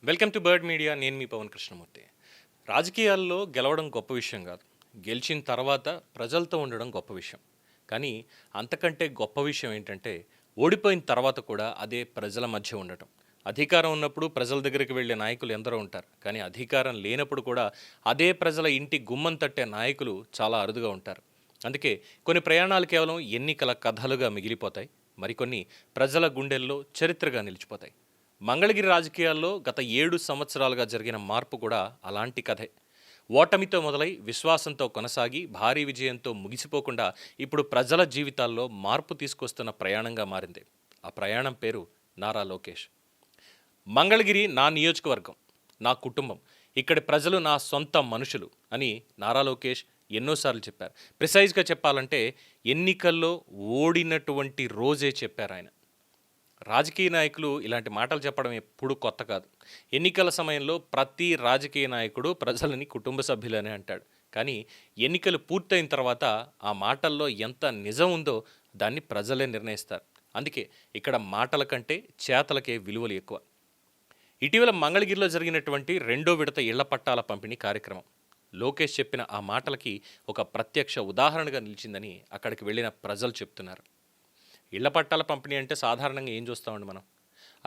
Welcome to bird media. నేను మీ పవన్ కృష్ణమూర్తి. రాజకీయాల్లో గెలవడం గొప్ప విషయం కాదు, గెలిచిన తర్వాత ప్రజలతో ఉండడం గొప్ప విషయం. కానీ అంతకంటే గొప్ప విషయం ఏంటంటే ఓడిపోయిన తర్వాత కూడా అదే ప్రజల మధ్య ఉండటం. అధికారం ఉన్నప్పుడు ప్రజల దగ్గరికి వెళ్ళే నాయకులు ఎందరో ఉంటారు, కానీ అధికారం లేనప్పుడు కూడా అదే ప్రజల ఇంటి గుమ్మం తట్టే నాయకులు చాలా అరుదుగా ఉంటారు. అందుకే కొన్ని ప్రయాణాలు కేవలం ఎన్నికల కథలుగా మిగిలిపోతాయి, మరికొన్ని ప్రజల గుండెల్లో చరిత్రగా నిలిచిపోతాయి. మంగళగిరి రాజకీయాల్లో గత 7 సంవత్సరాలుగా జరిగిన మార్పు కూడా అలాంటి కథే. ఓటమితో మొదలై విశ్వాసంతో కొనసాగి భారీ విజయంతో ముగిసిపోకుండా ఇప్పుడు ప్రజల జీవితాల్లో మార్పు తీసుకొస్తున్న ప్రయాణంగా మారింది. ఆ ప్రయాణం పేరు నారా లోకేష్. మంగళగిరి నా నియోజకవర్గం, నా కుటుంబం, ఇక్కడి ప్రజలు నా సొంత మనుషులు అని నారా లోకేష్ ఎన్నోసార్లు చెప్పారు. ప్రిసైజ్గా చెప్పాలంటే ఎన్నికల్లో ఓడినటువంటి రోజే చెప్పారు ఆయన. రాజకీయ నాయకులు ఇలాంటి మాటలు చెప్పడం ఎప్పుడూ కొత్త కాదు. ఎన్నికల సమయంలో ప్రతి రాజకీయ నాయకుడు ప్రజలని కుటుంబ సభ్యులనే అంటాడు. కానీ ఎన్నికలు పూర్తయిన తర్వాత ఆ మాటల్లో ఎంత నిజం ఉందో దాన్ని ప్రజలే నిర్ణయిస్తారు. అందుకే ఇక్కడ మాటల కంటే చేతలకే విలువలు ఎక్కువ. ఇటీవల మంగళగిరిలో జరిగినటువంటి 2వ విడత ఇళ్ల పట్టాల పంపిణీ కార్యక్రమం లోకేష్ చెప్పిన ఆ మాటలకి ఒక ప్రత్యక్ష ఉదాహరణగా నిలిచిందని అక్కడికి వెళ్ళిన ప్రజలు చెప్తున్నారు. ఇళ్ల పట్టాల పంపిణీ అంటే సాధారణంగా ఏం చూస్తామండి మనం?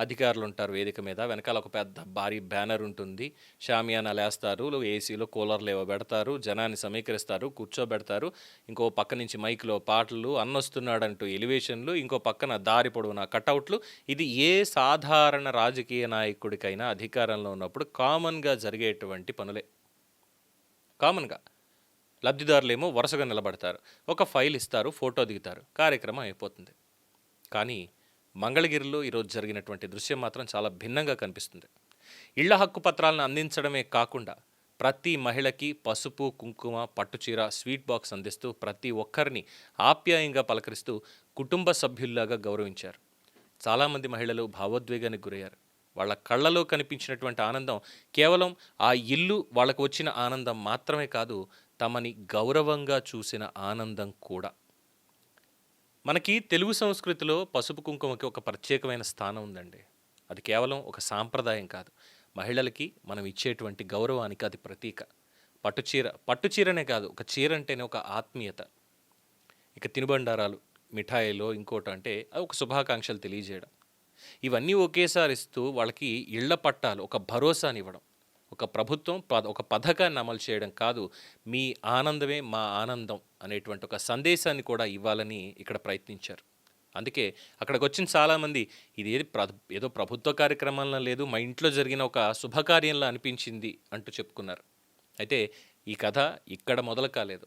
అధికారులు ఉంటారు వేదిక మీద, వెనకాల ఒక పెద్ద భారీ బ్యానర్ ఉంటుంది, షామియానాలు వేస్తారు, ఏసీలో కూలర్లు ఏవో పెడతారు, జనాన్ని సమీకరిస్తారు, కూర్చోబెడతారు, ఇంకో పక్క నుంచి మైక్లో పాటలు, అన్నొస్తున్నాడంటూ ఎలివేషన్లు, ఇంకో పక్కన దారి పొడవున కటౌట్లు. ఇది ఏ సాధారణ రాజకీయ నాయకుడికైనా అధికారంలో ఉన్నప్పుడు కామన్గా జరిగేటువంటి పనులే. కామన్గా లబ్ధిదారులేమో వరుసగా నిలబడతారు, ఒక ఫైల్ ఇస్తారు, ఫోటో దిగుతారు, కార్యక్రమం అయిపోతుంది. కానీ మంగళగిరిలో ఈరోజు జరిగినటువంటి దృశ్యం మాత్రం చాలా భిన్నంగా కనిపిస్తుంది. ఇళ్ల హక్కు పత్రాలను అందించడమే కాకుండా ప్రతి మహిళకి పసుపు, కుంకుమ, పట్టుచీర, స్వీట్ బాక్స్ అందిస్తూ ప్రతి ఒక్కరిని ఆప్యాయంగా పలకరిస్తూ కుటుంబ సభ్యుల్లాగా గౌరవించారు. చాలామంది మహిళలు భావోద్వేగానికి గురయ్యారు. వాళ్ళ కళ్ళలో కనిపించినటువంటి ఆనందం కేవలం ఆ ఇల్లు వాళ్ళకు వచ్చిన ఆనందం మాత్రమే కాదు, తమని గౌరవంగా చూసిన ఆనందం కూడా. మనకి తెలుగు సంస్కృతిలో పసుపు కుంకుమకి ఒక ప్రత్యేకమైన స్థానం ఉందండి. అది కేవలం ఒక సాంప్రదాయం కాదు, మహిళలకి మనం ఇచ్చేటువంటి గౌరవానికి అది ప్రతీక. పట్టుచీరనే కాదు, ఒక చీర అంటేనే ఒక ఆత్మీయత. ఇక తినుబండారాలు, మిఠాయిలో ఇంకోటి అంటే అది ఒక శుభాకాంక్షలు తెలియజేయడం. ఇవన్నీ ఒకేసారి ఇస్తూ వాళ్ళకి ఇళ్ల పట్టాలు ఒక భరోసానివ్వడం. ఒక ప్రభుత్వం ఒక పథకాన్ని అమలు చేయడం కాదు, మీ ఆనందమే మా ఆనందం అనేటువంటి ఒక సందేశాన్ని కూడా ఇవ్వాలని ఇక్కడ ప్రయత్నించారు. అందుకే అక్కడికి వచ్చిన చాలామంది ఇది ఏదో ప్రభుత్వ కార్యక్రమంలో లేదు, మా ఇంట్లో జరిగిన ఒక శుభకార్యంలో అనిపించింది అంటూ చెప్పుకున్నారు. అయితే ఈ కథ ఇక్కడ మొదలు కాలేదు.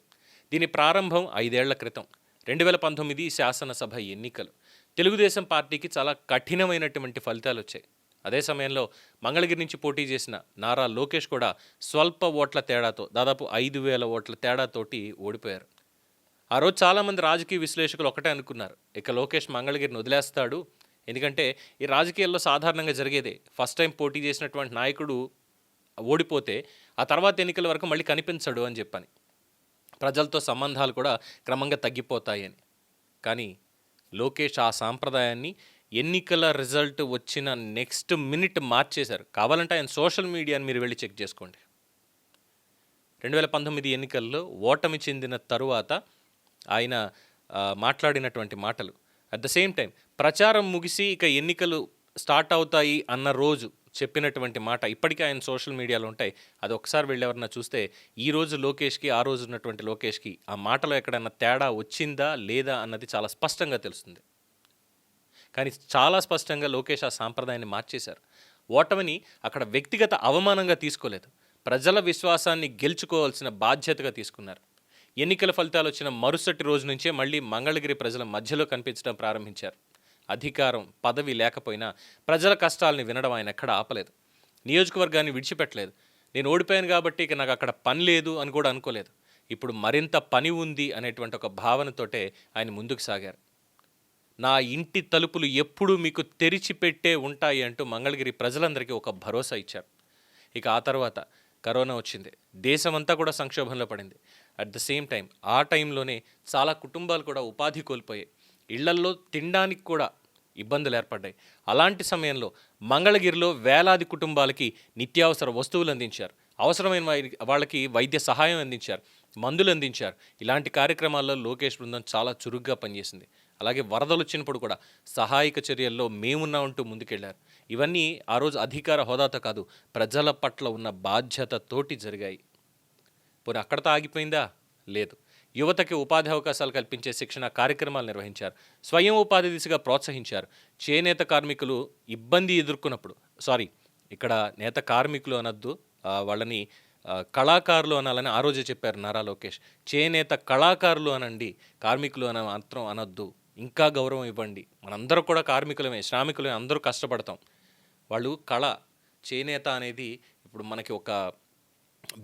దీని ప్రారంభం 5 ఏళ్ల క్రితం 2019 శాసనసభ ఎన్నికలు. తెలుగుదేశం పార్టీకి చాలా కఠినమైనటువంటి ఫలితాలు వచ్చాయి. అదే సమయంలో మంగళగిరి నుంచి పోటీ చేసిన నారా లోకేష్ కూడా స్వల్ప ఓట్ల తేడాతో, దాదాపు 5,000 ఓట్ల తేడాతోటి ఓడిపోయారు. ఆ రోజు చాలామంది రాజకీయ విశ్లేషకులు ఒకటే అనుకున్నారు, ఇక లోకేష్ మంగళగిరిని వదిలేస్తాడు, ఎందుకంటే ఈ రాజకీయాల్లో సాధారణంగా జరిగేదే, ఫస్ట్ టైం పోటీ చేసినటువంటి నాయకుడు ఓడిపోతే ఆ తర్వాత ఎన్నికల వరకు మళ్ళీ కనిపించడు అని చెప్పని, ప్రజలతో సంబంధాలు కూడా క్రమంగా తగ్గిపోతాయని. కానీ లోకేష్ ఆ సాంప్రదాయాన్ని ఎన్నికల రిజల్ట్ వచ్చిన నెక్స్ట్ మినిట్ మార్చేశారు. కావాలంటే ఆయన సోషల్ మీడియాని మీరు వెళ్ళి చెక్ చేసుకోండి. 2019 ఎన్నికల్లో ఓటమి చెందిన తరువాత ఆయన మాట్లాడినటువంటి మాటలు, అట్ ద సేమ్ టైం ప్రచారం ముగిసి ఇక ఎన్నికలు స్టార్ట్ అవుతాయి అన్న రోజు చెప్పినటువంటి మాట ఇప్పటికీ ఆయన సోషల్ మీడియాలో ఉంటాయి. అది ఒకసారి వెళ్ళి ఎవరన్నా చూస్తే ఈ రోజు లోకేష్కి, ఆ రోజు ఉన్నటువంటి లోకేష్కి ఆ మాటలో ఎక్కడన్నా తేడా వచ్చిందా లేదా అన్నది చాలా స్పష్టంగా తెలుస్తుంది. కానీ చాలా స్పష్టంగా లోకేష్ ఆ సాంప్రదాయాన్ని మార్చేశారు. ఓటమిని అక్కడ వ్యక్తిగత అవమానంగా తీసుకోలేదు, ప్రజల విశ్వాసాన్ని గెలుచుకోవాల్సిన బాధ్యతగా తీసుకున్నారు. ఎన్నికల ఫలితాలు వచ్చిన మరుసటి రోజు నుంచే మళ్ళీ మంగళగిరి ప్రజల మధ్యలో కనిపించడం ప్రారంభించారు. అధికారం, పదవి లేకపోయినా ప్రజల కష్టాలని వినడం ఆయన ఎక్కడ ఆపలేదు. నియోజకవర్గాన్ని విడిచిపెట్టలేదు. నేను ఓడిపోయాను కాబట్టి ఇక నాకు అక్కడ పని లేదు అని కూడా అనుకోలేదు. ఇప్పుడు మరింత పని ఉంది అనేటువంటి ఒక భావనతోటే ఆయన ముందుకు సాగారు. నా ఇంటి తలుపులు ఎప్పుడూ మీకు తెరిచిపెట్టే ఉంటాయి అంటూ మంగళగిరి ప్రజలందరికీ ఒక భరోసా ఇచ్చారు. ఇక ఆ తర్వాత కరోనా వచ్చింది, దేశమంతా కూడా సంక్షోభంలో పడింది. అట్ ద సేమ్ టైం ఆ టైంలోనే చాలా కుటుంబాలు కూడా ఉపాధి కోల్పోయాయి. ఇళ్లల్లో తినడానికి కూడా ఇబ్బందులు ఏర్పడ్డాయి. అలాంటి సమయంలో మంగళగిరిలో వేలాది కుటుంబాలకి నిత్యావసర వస్తువులు అందించారు. అవసరమైన వాళ్ళకి వైద్య సహాయం అందించారు. మందులు అందించారు. ఇలాంటి కార్యక్రమాల్లో లోకేష్ బృందం చాలా చురుగ్గా పనిచేసింది. అలాగే వరదలొచ్చినప్పుడు కూడా సహాయక చర్యల్లో మేమున్నామంటూ ముందుకెళ్లారు. ఇవన్నీ ఆ రోజు అధికార హోదాతో కాదు, ప్రజల పట్ల ఉన్న బాధ్యతతోటి జరిగాయి. పోనీ అక్కడితో ఆగిపోయిందా? లేదు. యువతకి ఉపాధి అవకాశాలు కల్పించే శిక్షణ కార్యక్రమాలు నిర్వహించారు. స్వయం ఉపాధి దిశగా ప్రోత్సహించారు. చేనేత కార్మికులు ఇబ్బంది ఎదుర్కొన్నప్పుడు ఇక్కడ నేత కార్మికులు అనొద్దు, వాళ్ళని కళాకారులు అనాలని ఆ రోజే చెప్పారు నారా లోకేష్. చేనేత కళాకారులు అనండి, కార్మికులు అని మాత్రం అనొద్దు. ఇంకా గౌరవం ఇవ్వండి. మనందరూ కూడా కార్మికులమే, శ్రామికులమే, అందరూ కష్టపడతాం. వాళ్ళు చేనేత అనేది ఇప్పుడు మనకి ఒక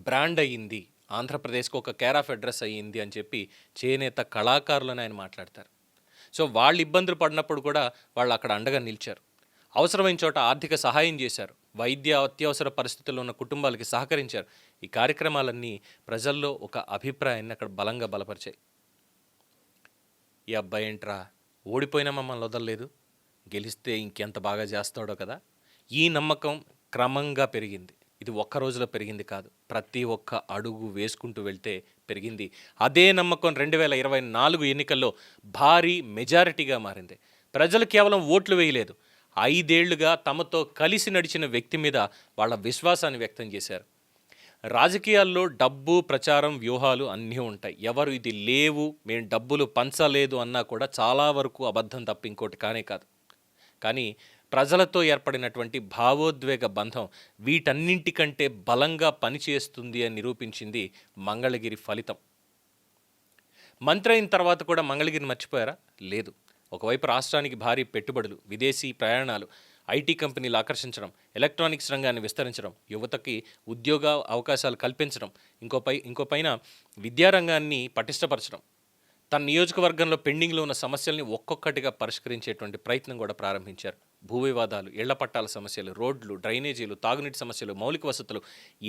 బ్రాండ్ అయ్యింది, ఆంధ్రప్రదేశ్కి ఒక కేర్ ఆఫ్ అడ్రస్ అయ్యింది అని చెప్పి చేనేత కళాకారులని ఆయన మాట్లాడతారు. సో వాళ్ళు ఇబ్బందులు పడినప్పుడు కూడా వాళ్ళు అక్కడ అండగా నిలిచారు. అవసరమైన చోట ఆర్థిక సహాయం చేశారు. వైద్య అత్యవసర పరిస్థితుల్లో ఉన్న కుటుంబాలకి సహకరించారు. ఈ కార్యక్రమాలన్నీ ప్రజల్లో ఒక అభిప్రాయాన్ని అక్కడ బలంగా బలపరిచాయి. ఈ అబ్బాయి ఏంట్రా, ఓడిపోయినా మమ్మల్ని వదలలేదు, గెలిస్తే ఇంకెంత బాగా చేస్తాడో కదా. ఈ నమ్మకం క్రమంగా పెరిగింది. ఇది ఒక్క రోజులో పెరిగింది కాదు, ప్రతి ఒక్క అడుగు వేసుకుంటూ వెళ్తే పెరిగింది. అదే నమ్మకం 2024 ఎన్నికల్లో భారీ మెజారిటీగా మారింది. ప్రజలు కేవలం ఓట్లు వేయలేదు, 5 ఏళ్లుగా తమతో కలిసి నడిచిన వ్యక్తి మీద వాళ్ళ విశ్వాసాన్ని వ్యక్తం చేశారు. రాజకీయాల్లో డబ్బు, ప్రచారం, వ్యూహాలు అన్నీ ఉంటాయి. ఎవరు ఇది లేవు, మేము డబ్బులు పంచలేదు అన్నా కూడా చాలా వరకు అబద్ధం తప్ప ఇంకోటి కానే కాదు. కానీ ప్రజలతో ఏర్పడినటువంటి భావోద్వేగ బంధం వీటన్నింటికంటే బలంగా పనిచేస్తుంది అని నిరూపించింది మంగళగిరి ఫలితం. మంత్రి అయిన తర్వాత కూడా మంగళగిరిని మర్చిపోయారా? లేదు. ఒకవైపు రాష్ట్రానికి భారీ పెట్టుబడులు, విదేశీ ప్రయాణాలు, ఐటీ కంపెనీలు ఆకర్షించడం, ఎలక్ట్రానిక్స్ రంగాన్ని విస్తరించడం, యువతకి ఉద్యోగ అవకాశాలు కల్పించడం, ఇంకో పైన విద్యారంగాన్ని పటిష్టపరచడం, తన నియోజకవర్గంలో పెండింగ్లో ఉన్న సమస్యల్ని ఒక్కొక్కటిగా పరిష్కరించేటువంటి ప్రయత్నం కూడా ప్రారంభించారు. భూ వివాదాలు, ఇళ్ల పట్టాల సమస్యలు, రోడ్లు, డ్రైనేజీలు, తాగునీటి సమస్యలు, మౌలిక వసతులు,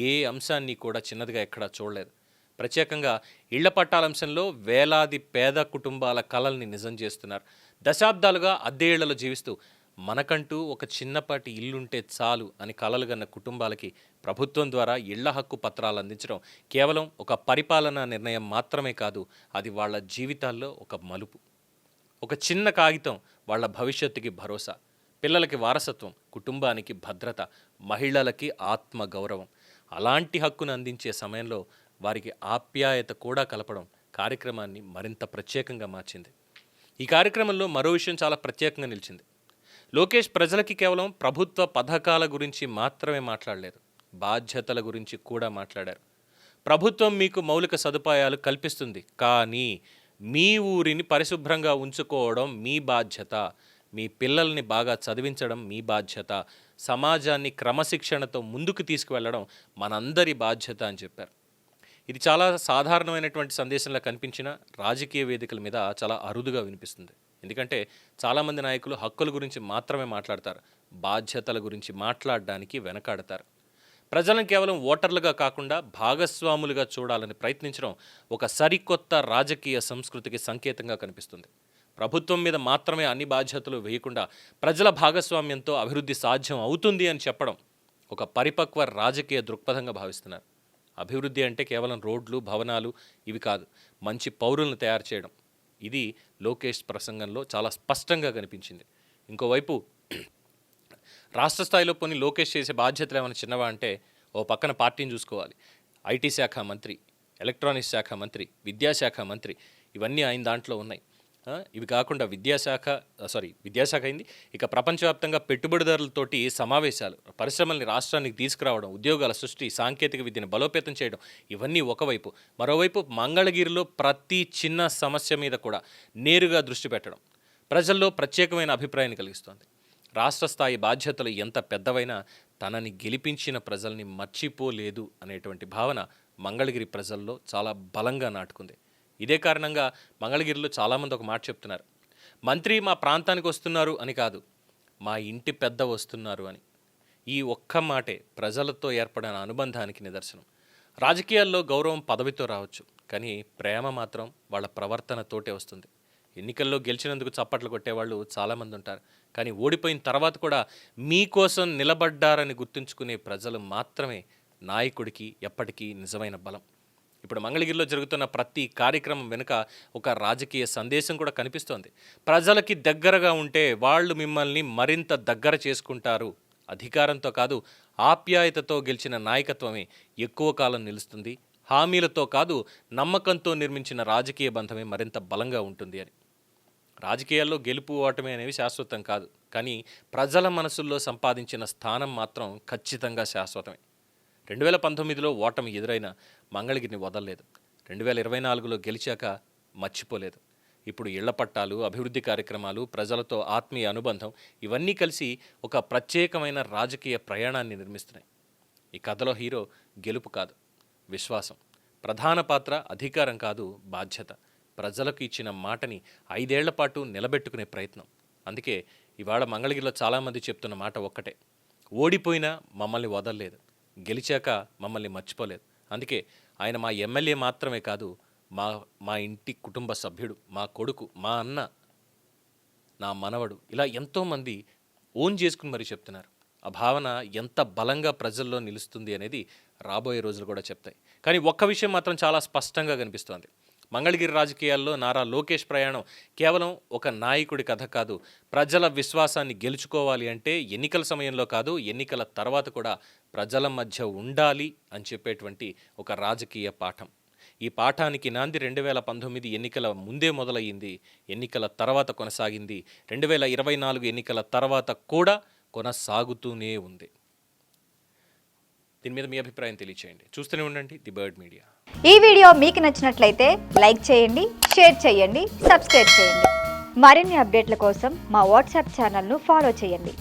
ఏ అంశాన్ని కూడా చిన్నదిగా ఎక్కడా చూడలేదు. ప్రత్యేకంగా ఇళ్ల పట్టాల అంశంలో వేలాది పేద కుటుంబాల కలల్ని నిజం చేస్తున్నారు. దశాబ్దాలుగా అద్దె ఇళ్లలో జీవిస్తూ మనకంటూ ఒక చిన్నపాటి ఇల్లుంటే చాలు అని కలలుగన్న కుటుంబాలకి ప్రభుత్వం ద్వారా ఇళ్ల హక్కు పత్రాలు అందించడం కేవలం ఒక పరిపాలనా నిర్ణయం మాత్రమే కాదు, అది వాళ్ళ జీవితాల్లో ఒక మలుపు. ఒక చిన్న కాగితం వాళ్ళ భవిష్యత్తుకి భరోసా, పిల్లలకి వారసత్వం, కుటుంబానికి భద్రత, మహిళలకి ఆత్మగౌరవం. అలాంటి హక్కును అందించే సమయంలో వారికి ఆప్యాయత కూడా కలపడం కార్యక్రమాన్ని మరింత ప్రత్యేకంగా మార్చింది. ఈ కార్యక్రమంలో మరో విషయం చాలా ప్రత్యేకంగా నిలిచింది. లోకేష్ ప్రజలకి కేవలం ప్రభుత్వ పథకాల గురించి మాత్రమే మాట్లాడలేదు, బాధ్యతల గురించి కూడా మాట్లాడారు. ప్రభుత్వం మీకు మౌలిక సదుపాయాలు కల్పిస్తుంది, కానీ మీ ఊరిని పరిశుభ్రంగా ఉంచుకోవడం మీ బాధ్యత, మీ పిల్లల్ని బాగా చదివించడం మీ బాధ్యత, సమాజాన్ని క్రమశిక్షణతో ముందుకు తీసుకువెళ్ళడం మనందరి బాధ్యత అని చెప్పారు. ఇది చాలా సాధారణమైనటువంటి సందేశంలా కనిపించిన రాజకీయ వేదికల మీద చాలా అరుదుగా వినిపిస్తుంది. ఎందుకంటే చాలామంది నాయకులు హక్కుల గురించి మాత్రమే మాట్లాడతారు, బాధ్యతల గురించి మాట్లాడడానికి వెనకాడతారు. ప్రజలను కేవలం ఓటర్లుగా కాకుండా భాగస్వాములుగా చూడాలని ప్రయత్నించడం ఒక సరికొత్త రాజకీయ సంస్కృతికి సంకేతంగా కనిపిస్తుంది. ప్రభుత్వం మీద మాత్రమే అన్ని బాధ్యతలు వేయకుండా ప్రజల భాగస్వామ్యంతో అభివృద్ధి సాధ్యం అవుతుంది అని చెప్పడం ఒక పరిపక్వ రాజకీయ దృక్పథంగా భావిస్తున్నారు. అభివృద్ధి అంటే కేవలం రోడ్లు, భవనాలు ఇవి కాదు, మంచి పౌరులను తయారు చేయడం. ఇది లోకేష్ ప్రసంగంలో చాలా స్పష్టంగా కనిపించింది. ఇంకోవైపు రాష్ట్ర స్థాయిలో పోనీ లోకేష్ చేసే బాధ్యతలు ఏమైనా చిన్నవా అంటే, ఓ పక్కన పార్టీని చూసుకోవాలి. ఐటీ శాఖ మంత్రి, ఎలక్ట్రానిక్స్ శాఖ మంత్రి, విద్యాశాఖ మంత్రి, ఇవన్నీ ఆయన దాంట్లో ఉన్నాయి. ఇవి కాకుండా విద్యాశాఖ అయింది. ఇక ప్రపంచవ్యాప్తంగా పెట్టుబడిదారులతోటి సమావేశాలు, పరిశ్రమల్ని రాష్ట్రానికి తీసుకురావడం, ఉద్యోగాల సృష్టి, సాంకేతిక విద్యను బలోపేతం చేయడం, ఇవన్నీ ఒకవైపు. మరోవైపు మంగళగిరిలో ప్రతి చిన్న సమస్య మీద కూడా నేరుగా దృష్టి పెట్టడం ప్రజల్లో ప్రత్యేకమైన అభిప్రాయాన్ని కలిగిస్తోంది. రాష్ట్ర స్థాయి బాధ్యతలు ఎంత పెద్దవైనా తనని గెలిపించిన ప్రజల్ని మర్చిపోలేదు అనేటువంటి భావన మంగళగిరి ప్రజల్లో చాలా బలంగా నాటుకుంది. ఇదే కారణంగా మంగళగిరిలో చాలామంది ఒక మాట చెప్తున్నారు, మంత్రి మా ప్రాంతానికి వస్తున్నారు అని కాదు, మా ఇంటి పెద్ద వస్తున్నారు అని. ఈ ఒక్క మాటే ప్రజలతో ఏర్పడిన అనుబంధానికి నిదర్శనం. రాజకీయాల్లో గౌరవం పదవితో రావచ్చు, కానీ ప్రేమ మాత్రం వాళ్ళ ప్రవర్తనతోటే వస్తుంది. ఎన్నికల్లో గెలిచినందుకు చప్పట్లు కొట్టేవాళ్ళు చాలామంది ఉంటారు. కానీ ఓడిపోయిన తర్వాత కూడా మీకోసం నిలబడ్డారని గుర్తుంచుకునే ప్రజలు మాత్రమే నాయకుడికి ఎప్పటికీ నిజమైన బలం. ఇప్పుడు మంగళగిరిలో జరుగుతున్న ప్రతి కార్యక్రమం వెనుక ఒక రాజకీయ సందేశం కూడా కనిపిస్తోంది. ప్రజలకి దగ్గరగా ఉంటే వాళ్ళు మిమ్మల్ని మరింత దగ్గర చేసుకుంటారు. అధికారంతో కాదు, ఆప్యాయతతో గెలిచిన నాయకత్వమే ఎక్కువ కాలం నిలుస్తుంది. హామీలతో కాదు, నమ్మకంతో నిర్మించిన రాజకీయ బంధమే మరింత బలంగా ఉంటుంది అని. రాజకీయాల్లో గెలుపు ఓటమి అనేవి శాశ్వతం కాదు, కానీ ప్రజల మనసుల్లో సంపాదించిన స్థానం మాత్రం ఖచ్చితంగా శాశ్వతమే. 2019లో ఓటమి ఎదురైన మంగళగిరిని వదలలేదు. 2024లో గెలిచాక మర్చిపోలేదు. ఇప్పుడు ఇళ్ల పట్టాలు, అభివృద్ధి కార్యక్రమాలు, ప్రజలతో ఆత్మీయ అనుబంధం ఇవన్నీ కలిసి ఒక ప్రత్యేకమైన రాజకీయ ప్రయాణాన్ని నిర్మిస్తున్నాయి. ఈ కథలో హీరో గెలుపు కాదు, విశ్వాసం. ప్రధాన పాత్ర అధికారం కాదు, బాధ్యత. ప్రజలకు ఇచ్చిన మాటని 5 ఏళ్ల పాటు నిలబెట్టుకునే ప్రయత్నం. అందుకే ఇవాళ మంగళగిరిలో చాలామంది చెప్తున్న మాట ఒక్కటే: ఓడిపోయినా మమ్మల్ని వదలలేదు, గెలిచాక మమ్మల్ని మర్చిపోలేదు. అందుకే ఆయన మా ఎమ్మెల్యే మాత్రమే కాదు, మా ఇంటి కుటుంబ సభ్యుడు, మా కొడుకు, మా అన్న, నా మనవడు, ఇలా ఎంతోమంది ఓన్ చేసుకుని మరీ చెప్తున్నారు. ఆ భావన ఎంత బలంగా ప్రజల్లో నిలుస్తుంది అనేది రాబోయే రోజులు కూడా చెప్తాయి. కానీ ఒక్క విషయం మాత్రం చాలా స్పష్టంగా కనిపిస్తోంది. మంగళగిరి రాజకీయాల్లో నారా లోకేష్ ప్రయాణం కేవలం ఒక నాయకుడి కథ కాదు. ప్రజల విశ్వాసాన్ని గెలుచుకోవాలి అంటే ఎన్నికల సమయంలో కాదు, ఎన్నికల తర్వాత కూడా ప్రజల మధ్య ఉండాలి అని చెప్పేటువంటి ఒక రాజకీయ పాఠం. ఈ పాఠానికి నాంది 2019 ఎన్నికల ముందే మొదలయ్యింది, ఎన్నికల తర్వాత కొనసాగింది, 2024 ఎన్నికల తర్వాత కూడా కొనసాగుతూనే ఉంది. దీని మీద మీ అభిప్రాయం తెలియచేయండి. చూస్తూనే ఉండండి ది బర్డ్ మీడియా. ఈ వీడియో మీకు నచ్చినట్లయితే లైక్ చేయండి, షేర్ చేయండి, సబ్స్క్రైబ్ చేయండి. మరిన్ని అప్డేట్ల కోసం మా వాట్సాప్ ఛానల్ను ఫాలో చేయండి.